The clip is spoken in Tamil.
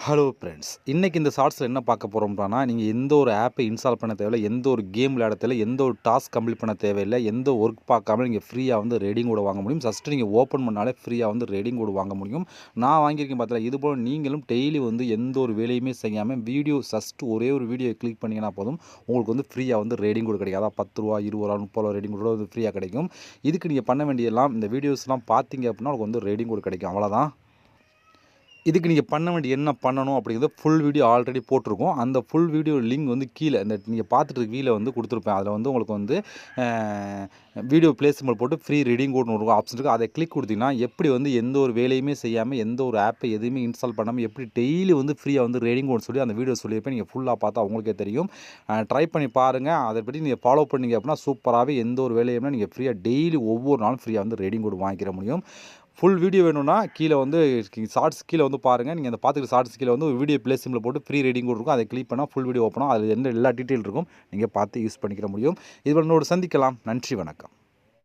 ஹலோ ஃப்ரெண்ட்ஸ், இன்றைக்கி இந்த ஷார்ட்ஸில் என்ன பார்க்க போகிறோம்னா, நீங்கள் எந்த ஒரு ஆப்பை இன்ஸ்டால் பண்ண தேவையில்ல, எந்த ஒரு கேம் விளையாட தேவையில்ல, எந்த ஒரு டாஸ்க் கம்ப்ளீட் பண்ண தேவையில்லை, எந்த ஒர்க் பார்க்காம நீங்கள் ஃப்ரீயாக வந்து ரீடிங் கோட் வாங்க முடியும். ஃபஸ்ட்டு நீங்கள் ஓப்பன் பண்ணாலே ஃப்ரீயாக வந்து ரீடிங் கோட் வாங்க முடியும். நான் வாங்கியிருக்கேன் பார்த்தீங்களா, இதுபோல் நீங்களும் டெய்லி வந்து எந்த ஒரு வேலையுமே செய்யாமல் வீடியோ ஜஸ்ட் ஒரே ஒரு வீடியோ கிளிக் பண்ணிங்கன்னா போதும், உங்களுக்கு வந்து ஃப்ரீயாக வந்து ரீடிங் கோட் கிடைக்கும். அதாவது ரூ. 10 ரூ. 20 30 ரீடிங் கோட் வந்து ஃப்ரீயாக கிடைக்கும். இதுக்கு நீங்கள் பண்ண வேண்டியதெல்லாம் இந்த வீடியோஸ்லாம் பார்த்தீங்க அப்படின்னா உங்களுக்கு வந்து ரீடிங் கோட் கிடைக்கும். அவ்வளோதான். இதுக்கு நீங்கள் பண்ண வேண்டிய என்ன பண்ணணும் அப்படிங்கிறத ஃபுல் வீடியோ ஆல்ரெடி போட்டிருக்கோம். அந்த ஃபுல் வீடியோ லிங்க் வந்து கீழே இந்த நீங்கள் பார்த்துட்டு கீழே வந்து கொடுத்துருப்பேன். அதில் வந்து உங்களுக்கு வந்து வீடியோ ப்ளே சிம்பல் போட்டு ஃப்ரீ ரீடிங் கோட்னு ஒரு ஆப்ஷன் இருக்குது. அதை கிளிக் கொடுத்தீங்கன்னா எப்படி வந்து எந்த ஒரு வேலையுமே செய்யாமல் எந்த ஒரு ஆப்பை எதுவுமே இன்ஸ்டால் பண்ணாமல் எப்படி டெய்லி வந்து ஃப்ரீயாக வந்து ரீடிங் கோட் சொல்லி அந்த வீடியோ சொல்லியிருப்பேன். நீங்கள் ஃபுல்லாக பார்த்தா உங்களுக்கே தெரியும். ட்ரை பண்ணி பாருங்கள். அதை பற்றி நீங்கள் ஃபாலோ பண்ணீங்க அப்படின்னா சூப்பராகவே எந்த ஒரு வேலையுமே நீங்கள் ஃப்ரீயாக டெய்லி ஒவ்வொரு நாளும் ஃப்ரீயாக வந்து ரீடிங் கோட் வாங்கிக்கிற முடியும். ஃபுல் வீடியோ வேணும்னா கீழே வந்து ஷார்ட்ஸ் கீழே வந்து பாருங்கள். நீங்கள் அந்த பார்த்துக்கிற ஷார்ட்ஸ் கீழே வந்து வீடியோ ப்ளே சிம்பிள் போட்டு ஃப்ரீ ரீடிங் கோட் இருக்கும். அதை கிளிக் பண்ணால் ஃபுல் வீடியோ ஓப்பன் ஆகும். அதில் எல்லா டீட்டெயில் இருக்கும். நீங்கள் பார்த்து யூஸ் பண்ணிக்கிற முடியும். இது என்னோட சந்திக்கலாம். நன்றி, வணக்கம்.